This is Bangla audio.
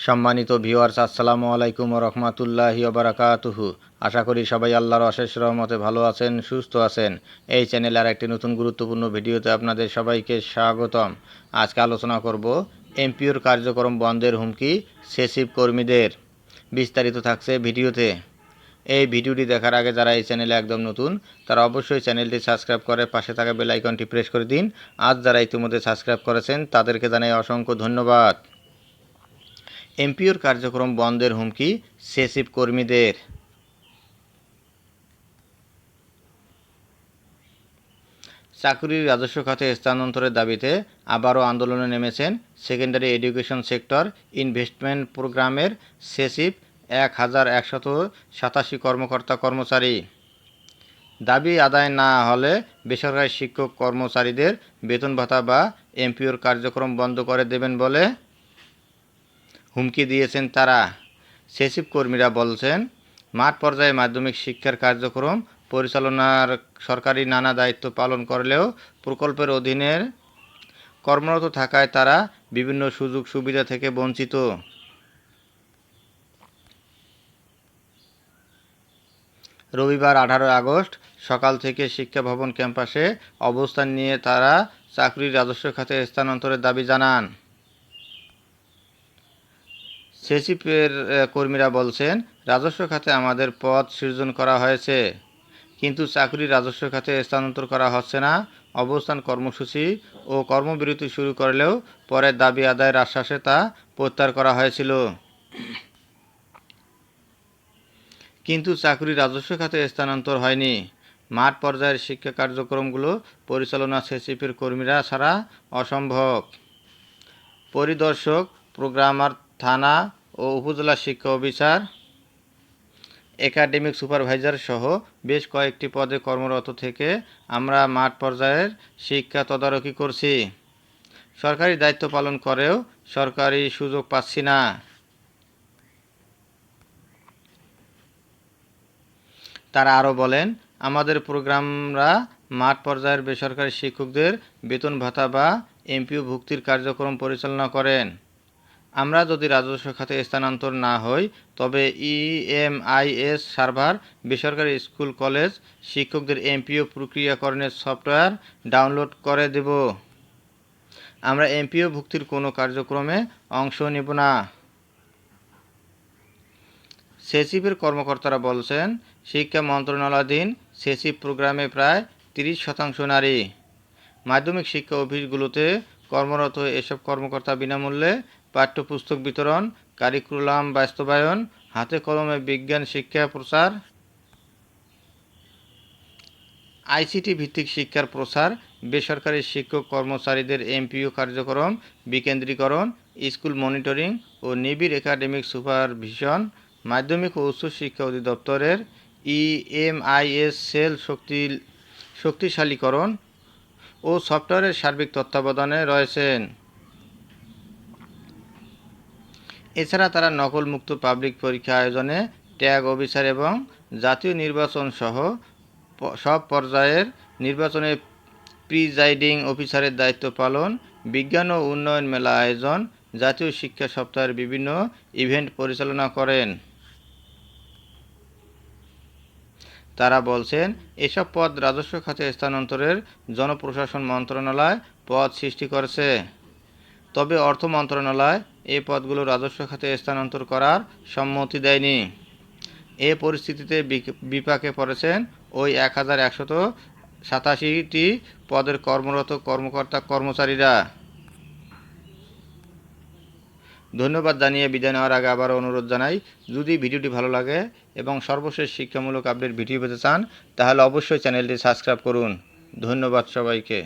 সম্মানিত ভিউয়ার্স, আসসালামু আলাইকুম ওয়া রাহমাতুল্লাহি ওয়া বারাকাতুহু। আশা করি সবাই আল্লাহর অশেষ রহমতে ভালো আছেন, সুস্থ আছেন। এই চ্যানেলে আর একটি নতুন গুরুত্বপূর্ণ ভিডিওতে আপনাদের সবাইকে স্বাগতম। আজকে আলোচনা করব এমপিওর কার্যক্রম বন্ধের হুমকি সেসিভ কর্মীদের। বিস্তারিত থাকছে ভিডিওতে। এই ভিডিওটি দেখার আগে যারা এই চ্যানেলে একদম নতুন তারা অবশ্যই চ্যানেলটি সাবস্ক্রাইব করে পাশে থাকা বেল আইকনটি প্রেস করে দিন। আজ যারা ইতিমধ্যে সাবস্ক্রাইব করেছেন তাদেরকে জানাই অসংখ্য ধন্যবাদ। এমপিওর কার্যক্রম বন্ধের হুমকি সেসিভ কর্মীদের। চাকরির রাজস্ব খাতে স্থানান্তরের দাবিতে আবারও আন্দোলনে নেমেছেন সেকেন্ডারি এডুকেশন সেক্টর ইনভেস্টমেন্ট প্রোগ্রামের সেসিভ 1187 কর্মকর্তা কর্মচারী। দাবি আদায় না হলে বেসরকারি শিক্ষক কর্মচারীদের বেতন ভাতা বা এমপিওর কার্যক্রম বন্ধ করে দেবেন বলে হুমকি দিয়েছেন তারা। সেসিভ কর্মীরা বলছেন, মাঠ পর্যায়ে মাধ্যমিক শিক্ষার কার্যক্রম পরিচালনার সরকারি নানা দায়িত্ব পালন করলেও প্রকল্পের অধীনে কর্মরত থাকায় তারা বিভিন্ন সুযোগ সুবিধা থেকে বঞ্চিত। রবিবার 18 আগস্ট সকাল থেকে শিক্ষা ভবন ক্যাম্পাসে অবস্থান নিয়ে তারা চাকরির রাজস্ব খাতে স্থানান্তরের দাবি জানান। সেসিপের কর্মীরা বলছেন, রাজস্ব খাতে আমাদের পদ সৃজন করা হয়েছে, কিন্তু চাকরির রাজস্ব খাতে স্থানান্তর করা হচ্ছে না। অবস্থান কর্মসূচি ও কর্মবিরতি শুরু করলেও পরে দাবি আদায়ের আশ্বাসে তা প্রত্যাহার করা হয়েছিল। কিন্তু চাকরির রাজস্ব খাতে স্থানান্তর হয়নি। মাঠ পর্যায়ের শিক্ষা কার্যক্রমগুলো পরিচালনা সেসিপের কর্মীরা ছাড়া অসম্ভব। পরিদর্শক, প্রোগ্রামার, থানা ও উপজেলা শিক্ষা অফিসার, একাডেমিক সুপারভাইজার সহ বেশ কয়েকটি পদে কর্মরত থেকে আমরা মাঠ পর্যায়ের শিক্ষা তদারকি করছি। সরকারি দায়িত্ব পালন করেও সরকারি সুযোগ পাচ্ছি না। তারা আরও বলেন, আমাদের প্রোগ্রামরা মাঠ পর্যায়ের বেসরকারি শিক্ষকদের বেতন ভাতা বা এমপিও ভুক্তির কার্যক্রম পরিচালনা করেন। আমরা যদি রাজস্ব খাতে স্থানান্তর না হই তবে ইএমআইএস সার্ভার বেসরকারি স্কুল কলেজ শিক্ষকদের এমপিও প্রক্রিয়াকরণের সফটওয়্যার ডাউনলোড করে দেব। আমরা এমপিও ভুক্তির কোনো কার্যক্রমে অংশ নেব না। সেসিপের কর্মকর্তারা বলছেন, শিক্ষা মন্ত্রণালয়াধীন সেসিপ প্রোগ্রামে প্রায় 30% নারী। মাধ্যমিক শিক্ষা অফিসগুলোতে কর্মরত এসব কর্মকর্তা বিনামূল্যে পাঠ্যপুস্তক বিতরণ, কারিকুলাম বাস্তবায়ন, হাতে কলমে বিজ্ঞান শিক্ষা প্রচার, আইসিটি ভিত্তিক শিক্ষার প্রসার, বেসরকারি শিক্ষক কর্মচারীদের এমপিও কার্যক্রম বিকেন্দ্রীকরণ, স্কুল মনিটরিং ও নিবিড় একাডেমিক সুপারভিশন, মাধ্যমিক ও উচ্চ শিক্ষা অধিদপ্তরের ইএমআইএস সেল শক্তিশালীকরণ ও সফটওয়্যারের সার্বিক তত্ত্বাবধানে রয়েছেন। এছাড়া তারা নকলমুক্ত পাবলিক পরীক্ষা আয়োজনে ট্যাগ অফিসার এবং জাতীয় নির্বাচন সহ সব পর্যায়ের নির্বাচনে প্রিজাইডিং অফিসারের দায়িত্ব পালন, বিজ্ঞান ও উন্নয়ন মেলা আয়োজন, জাতীয় শিক্ষা সপ্তাহের বিভিন্ন ইভেন্ট পরিচালনা করেন। তারা বলছেন, এসব পদ রাজস্ব খাতে স্থানান্তরের জনপ্রশাসন মন্ত্রণালয় পদ সৃষ্টি করেছে, তবে অর্থ মন্ত্রণালয় এই পদগুলো রাজস্ব খাতে স্থানান্তর করার সম্মতি দেয়নি। এ পরিস্থিতিতে বিপাকে পড়েছেন ওই 1187টি পদের কর্মরত কর্মকর্তা কর্মচারীরা। ধন্যবাদ জানিয়ে বিদায় নেওয়ার আগে আবারও অনুরোধ জানাই, যদি ভিডিওটি ভালো লাগে এবং সর্বশেষ শিক্ষামূলক আপডেট ভিডিও পেতে চান তাহলে অবশ্যই চ্যানেলটি সাবস্ক্রাইব করুন। ধন্যবাদ সবাইকে।